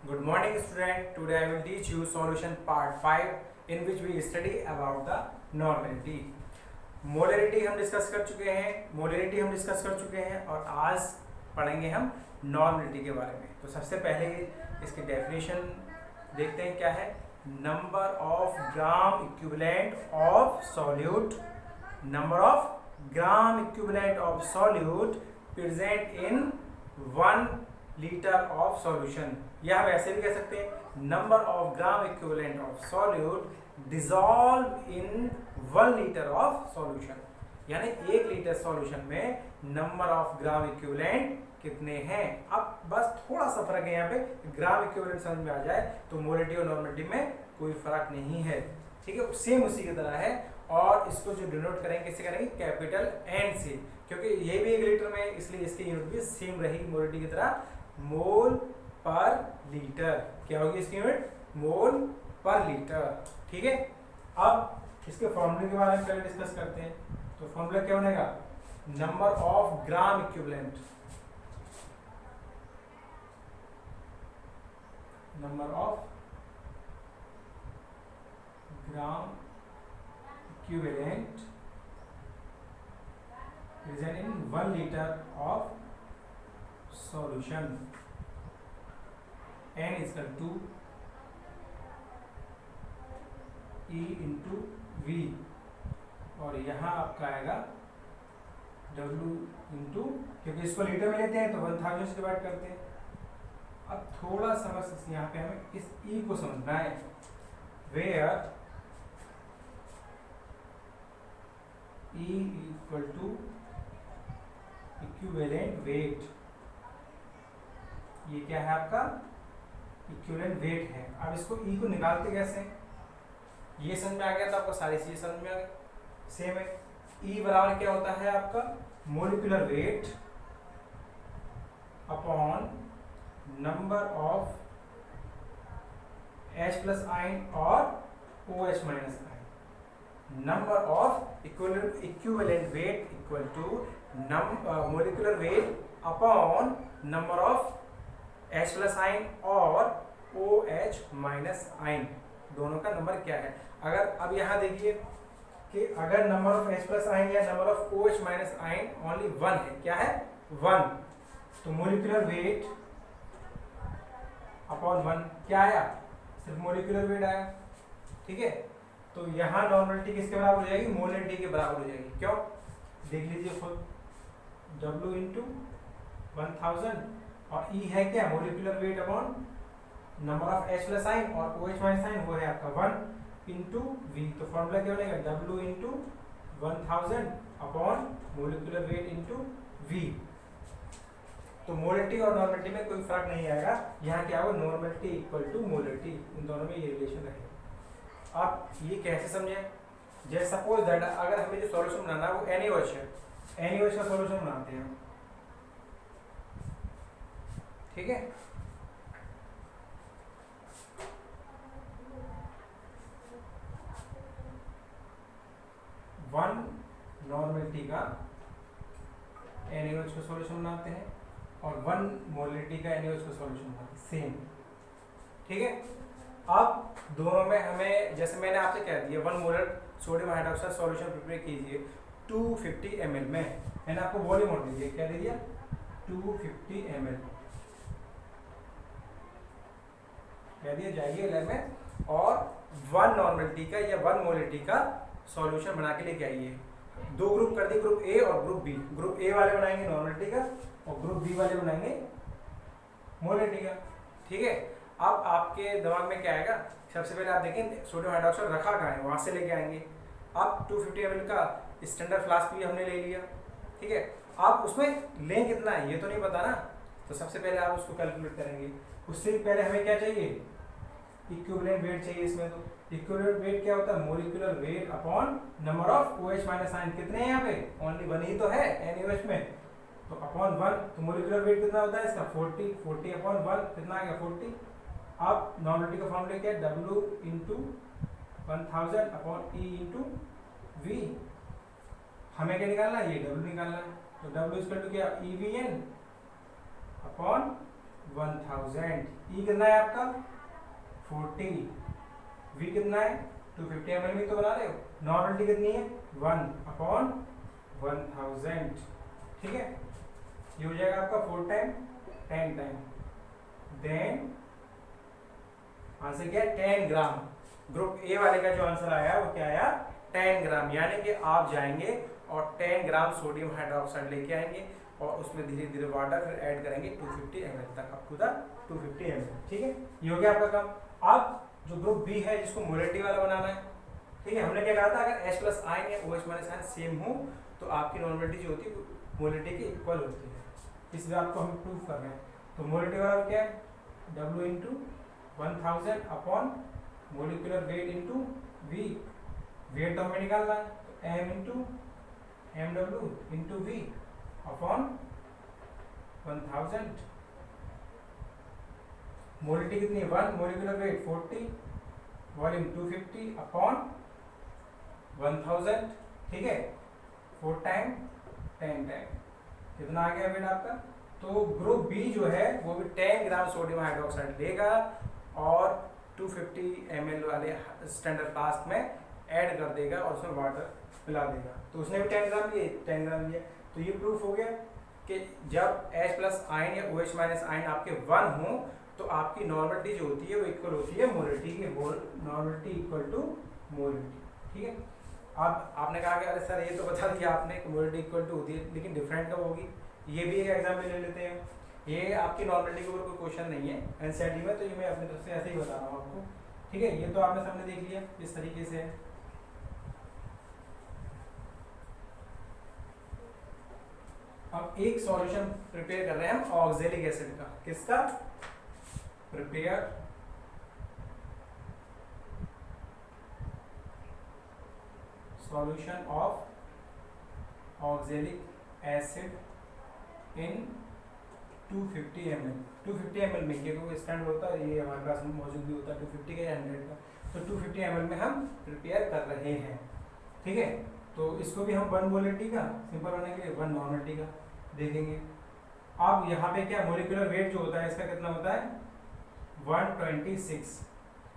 Good morning student. Today I will teach you solution part 5 in which we study about the normality. Molarity हम discuss कर चुके हैं और आज पढ़ेंगे हम नॉर्मलिटी के बारे में। तो सबसे पहले इसकी डेफिनेशन देखते हैं क्या है। Number of gram equivalent of solute present in 1 litre of solution, या आप ऐसे भी कह सकते हैं number of gram equivalent of solute dissolve in 1 litre of solution, यानी 1 लीटर सॉल्यूशन में नंबर ऑफ ग्राम इक्विवेलेंट कितने हैं। अब बस थोड़ा सा फर्क है, यहाँ पे ग्राम इक्विवेलेंट समझ में आ जाए तो मोलिटी और नॉर्मलिटी में कोई फर्क नहीं है, ठीक है, सेम उसी की तरह है। और इसको जो डिनोट करेंगे किससे करेंगे, कैपिटल एन से, क्योंकि ये भी 1 लीटर में, इसलिए इसकी यूनिट भी सेम रहेगी मोलिटी की तरह, मोल पर लीटर। क्या होगी इसकी यूनिट, मोल पर लीटर, ठीक है। अब इसके फॉर्मूले के बारे में पहले डिस्कस करते हैं। तो फॉर्मूला क्या बनेगा, number of gram equivalent, number of gram equivalent present in 1 liter of solution, n is equal to E into V, और यहाँ आपका आएगा W इंटू, क्योंकि इसको लीटर में लेते हैं तो 1000 से डिवाइड करते हैं। अब थोड़ा सा बस यहाँ पे हमें इस E को समझना है, where E equal to equivalent weight, ये क्या है आपका इक्विवेलेंट वेट है। अब इसको ई को निकालते कैसे, ये समझ में आ गया तो आपको सारी चीजें समझ में आ गई, सेम है। ई बराबर क्या होता है आपका molecular weight upon number of H plus ion और OH minus ion. Number of equivalent weight equal to molecular weight upon number of H plus ion और OH माइनस आयन, दोनों का नंबर क्या है। अगर अब यहाँ देखिए कि अगर number of H plus ion या number of OH minus ion only 1 है, क्या है 1, तो मोलिकुलर वेट अपॉन 1 क्या आया, सिर्फ मोलिकुलर वेट आया, ठीक है। तो यहाँ नॉर्मलिटी किसके बराबर हो जाएगी, मोलिटी के बराबर हो जाएगी। क्यों, देख लीजिए खुद, W इंटू 1000 और E है क्या molecular weight upon number of H plus ion और OH माइनस आयन, वो है आपका 1 इंटू V। तो फॉर्मूला क्या बनेगा, W into 1000 upon molecular weight into V। तो मोलिटी और नॉर्मलिटी में कोई फर्क नहीं आएगा, यहाँ क्या होगा नॉर्मलिटी इक्वल टू मोलिटी, इन दोनों में ये रिलेशन रहेगा। आप ये कैसे समझे, जैसे सपोज दैट अगर हमें जो सॉल्यूशन बनाना है वो NaOH है, NaOH का सॉल्यूशन बनाते हैं, ठीक है। वन नॉर्मलिटी का NaOH का सॉल्यूशन बनाते हैं और 1 मोलिटी का NaOH का सॉल्यूशन बनाते हैं, सेम, ठीक है। अब दोनों में हमें, जैसे मैंने आपसे कह दिया 1 molar sodium hydroxide solution prepare कीजिए 250 ml में, मैंने आपको वॉल्यूम और दीजिए, क्या दे दिया 250 ml, कह दिया जाइए लैब में, और 1 नॉर्मलिटी का या 1 मोलिटी का सॉल्यूशन बना के लेके आइए। 2 ग्रुप कर दिए, ग्रुप ए और ग्रुप बी। ग्रुप ए वाले बनाएंगे नॉर्मलिटी का और ग्रुप बी वाले बनाएंगे मोलिटी का, ठीक है। अब आपके दिमाग में क्या आएगा, सबसे पहले आप देखें सोडियम हाइड्रोक्साइड रखा कहाँ है, वहां से लेके आएंगे। अब 250 ml का स्टैंडर्ड फ्लास्क भी हमने ले लिया, ठीक है। अब उसमें लें कितना है ये तो नहीं पता ना, तो सबसे पहले आप उसको कैलकुलेट करेंगे। उससे भी पहले हमें क्या चाहिए, इक्विवेलेंट वेट चाहिए इसमें। तो इक्विवेलेंट वेट क्या होता है, molecular weight upon number of OH minus ion, कितने हैं यहाँ पे, ओनली 1 ही तो है NaOH में, तो अपॉन 1, तो मोलिकुलर वेट कितना होता है इसका 40 अपॉन 1 कितना आ गया 40। अब नॉर्मलिटी का फॉर्मूला क्या है, W into 1000 upon E into V। हमें क्या निकालना है, ये W निकालना है, तो W इक्वल टू क्या EVN अपॉन 1000। ई कितना है आपका 40, वी कितना है 250 ml में तो बना रहे हो। नॉर्मलिटी कितनी है 1/1000, ठीक है। ये हो जाएगा आपका 4 टाइम 10 टाइम, देन आंसर क्या है 10 ग्राम। ग्रुप ए वाले का जो आंसर आया वो क्या आया 10 ग्राम, यानी कि आप जाएंगे और 10 ग्राम सोडियम हाइड्रोक्साइड लेके आएंगे और उसमें धीरे धीरे वाटर फिर ऐड करेंगे 250 ml तक, अप टू द 250 ml, ठीक है। ये हो गया आपका काम। अब जो ग्रुप बी है जिसको मोलिटी वाला बनाना है, ठीक है। हमने क्या कहा था, अगर H प्लस आयन या OH माइनस आयन सेम हो तो आपकी नॉर्मलिटी जो होती है मोलिटी की इक्वल होती है। इस बात को हम प्रूव कर रहे हैं। तो मोलिटी वाला क्या है W into 1000 upon molecular weight into V, weight तो हमें निकालना है, तो M into MW into V upon 1000। Molarity कितनी है 1, मोलिकुलर वेट 40, वॉल्यूम 250 अपॉन 1000, ठीक है। 4 टाइम 10 टाइम कितना आ गया वेट आपका। तो ग्रुप बी जो है वो भी 10 ग्राम सोडियम हाइड्रोक्साइड लेगा और 250 ml वाले स्टैंडर्ड फ्लास्क में ऐड कर देगा और उसमें वाटर मिला देगा। तो उसने भी 10 ग्राम लिए 10 ग्राम लिए। तो ये प्रूफ हो गया कि जब H प्लस आयन या OH माइनस आयन आपके 1 हो तो आपकी नॉर्मलिटी जो होती है वो इक्वल होती है मोलिटी की, नॉर्मलिटी इक्वल टू मोलिटी, ठीक है। अब आपने कहा कि अरे सर ये तो बता दिया आपने कि मोलिटी इक्वल टू होती है, लेकिन डिफरेंट कब होगी। ये भी एक एग्जाम्पल ले लेते हैं। ये आपकी नॉर्मलिटी के ऊपर कोई क्वेश्चन नहीं है एनसीईआरटी में, तो ये मैं अपनी तरफ से ऐसे ही बता रहा हूँ आपको, ठीक है। ये तो आपने सामने देख लिया इस तरीके से है। अब एक सॉल्यूशन प्रिपेयर कर रहे हैं हम ऑक्जेलिक एसिड का। किसका prepare solution of oxalic acid in 250 ml। 250 ml में क्योंकि स्टैंड होता है, ये हमारे पास मौजूद भी होता है 250 का या 100 का, तो 250 ml में हम प्रिपेयर कर रहे हैं, ठीक है। तो इसको भी हम 1 मोलिटी का सिंपल होने के लिए 1 नॉर्मलिटी का देखेंगे। अब यहाँ पे क्या मोलिकुलर वेट जो होता है इसका कितना होता है 126।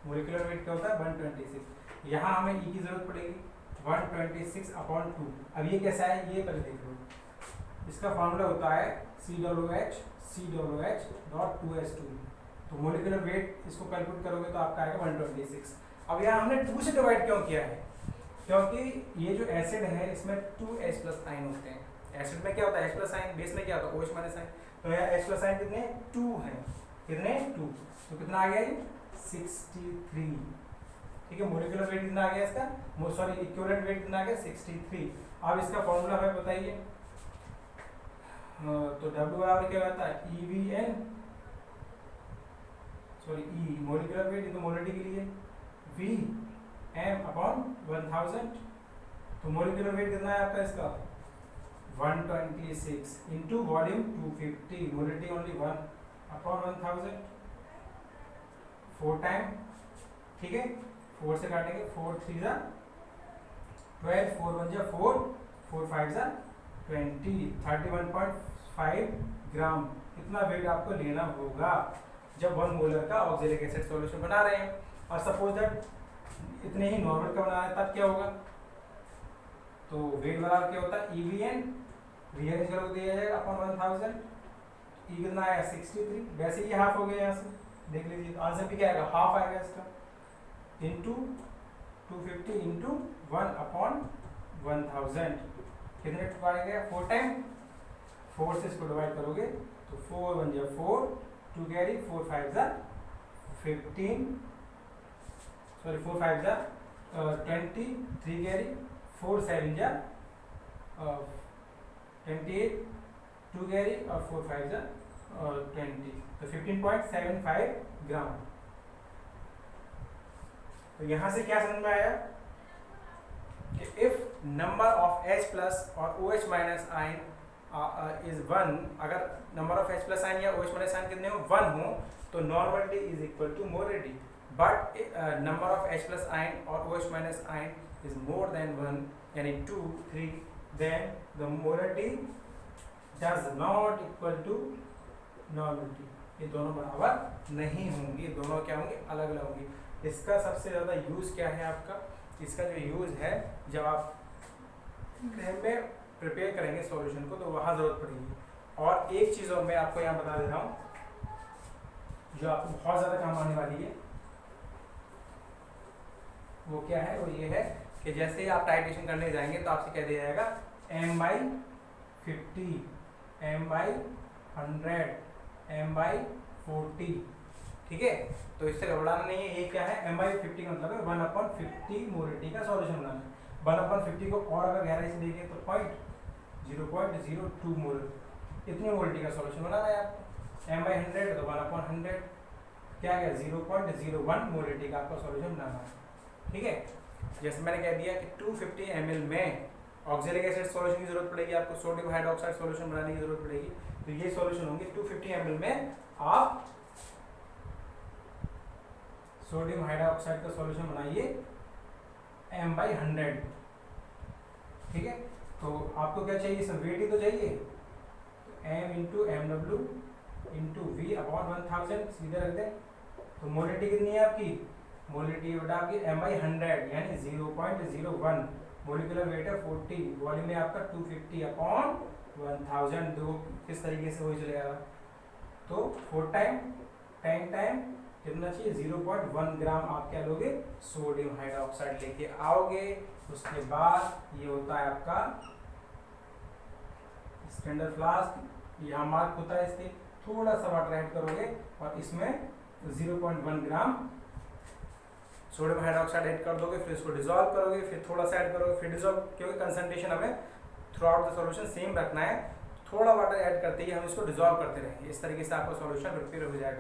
मोलिकुलर वेट क्या होता है 126। यहाँ हमें ई की जरूरत पड़ेगी 126 अपॉन 2। अब ये कैसा है ये पहले देख लो। इसका फॉर्मूला होता है COOH.2S2। तो मोलिकुलर वेट इसको कैलकुलेट करोगे तो आपका आएगा 126। अब यहाँ हमने 2 से डिवाइड क्यों किया है, क्योंकि ये जो एसिड है इसमें 2H प्लस आयन होते हैं। एसिड में क्या होता है H प्लस आयन, बेस में क्या होता है OH माइनस आयन। तो यहाँ H प्लस आयन कितने 2 हैं, कितने 2, तो कितना आ गया ये 63, ठीक है। मोलिकुलर वेट कितना आ गया इसका, सॉरी इक्विवेलेंट वेट कितना आ गया 63। अब इसका फॉर्मूला हमें बताइए। तो W बराबर क्या होता है EVN, sorry E molecular weight into molality के लिए V M अपॉन 1000। तो मोलिकुलर वेट कितना है आपका इसका 126 into volume 250, molality only 1 upon 1000, 4 time, ठीक है। 4 से काटेंगे 4 3 जा 12, 4 1 जा 4, 4 5 जा 20, 31.5 ग्राम इतना वेट आपको लेना होगा जब 1 मोलर का ऑक्जेलिक एसिड सॉल्यूशन बना रहे हैं। और सपोज दैट इतने ही नॉर्मल का बना है तब क्या होगा, तो वेट बराबर क्या होता है EVN, VN कर दिया जाएगा अपॉन 1000। ई कितना आया 63, वैसे ही हाफ हो गया यहाँ से देख लीजिए। तो आंसर भी क्या आएगा हाफ आएगा इसका, इंटू 250 इंटू 1 अपॉन 1000 कितने आएगा 4 टाइम। 4 से इसको डिवाइड करोगे तो 4 1 जा 4, 2 कैरी 4 5 जा 15, सॉरी 4 5 जा 20, 3 कैरी 4 7 जा 28, 2 कैरी और 4 5 जा 20, तो 15.75 ग्राम। तो यहाँ से क्या समझ में आया कि if number of H plus और OH माइनस आयन इज 1, अगर number of H plus ion या OH माइनस आयन कितने हो 1 हो तो normality is equal to molarity. But number of H plus ion और OH minus ion is more than 1 यानी 2 3, then the molarity does not equal to normality, ये दोनों बराबर नहीं होंगी, दोनों क्या होंगी, अलग अलग होंगी। इसका सबसे ज़्यादा यूज़ क्या है आपका, इसका जो यूज़ है जब आप लैब में प्रिपेयर करेंगे सॉल्यूशन को तो वहाँ ज़रूरत पड़ेगी। और एक चीज़ और मैं आपको यहाँ बता दे रहा हूँ जो आपको बहुत ज़्यादा काम आने वाली है, वो क्या है, वो ये है कि जैसे ही आप टाइट्रेशन करने जाएंगे तो आपसे कह दिया जाएगा m/50, m/100, m/40, ठीक है। तो इससे घबराना नहीं है। ये क्या है, m/50 का मतलब है 1/50 मोलिटी का सॉल्यूशन बनाना है। 1/50 को और अगर गहराई से देखें तो 0.02 मोल, इतनी मोलिटी का सॉल्यूशन बनाना है आपको। m/100 तो 1/100 क्या है, 0.01 मोलिटी का आपका सॉल्यूशन बनाना है, ठीक है। जैसे मैंने कह दिया कि 250 ml में ऑक्जेलिक एसिड सॉल्यूशन की जरूरत पड़ेगी आपको, सोडियम हाइड्रोक्साइड सॉल्यूशन बनाने की जरूरत पड़ेगी। तो ये सॉल्यूशन होंगे 250 ml में आप सोडियम हाइड्रोक्साइड का सॉल्यूशन बनाइए m/100, ठीक है। तो आपको क्या चाहिए, सब वेट ही तो चाहिए, तो m/mw × v/1000 सीधे रख दें। तो मोलिटी कितनी है आपकी, मोलिटी बेटा आपकी m/100 यानी 0.01, मोलिकुलर वेट है 40, वॉल्यूम में आपका 250/1000। दो किस तरीके से हो चलेगा, तो 4 टाइम 10 टाइम कितना चाहिए, 0.1 ग्राम आप क्या लोगे, सोडियम हाइड्रोक्साइड लेके आओगे। उसके बाद ये होता है आपका स्टैंडर्ड फ्लास्क, यहाँ मार्क होता है इसके, थोड़ा सा वाटर ऐड करोगे और इसमें 0.1 ग्राम सोडियम हाइड्रोक्साइड ऐड कर दोगे, फिर इसको डिसॉल्व करोगे, फिर थोड़ा सा ऐड करोगे, फिर डिसॉल्व, क्योंकि कंसंट्रेशन हमें through out the solution same रखना है। थोड़ा वाटर ऐड करते ही हम इसको डिसॉल्व करते रहेंगे। इस तरीके से आपका सॉल्यूशन प्रिपेयर हो जाएगा।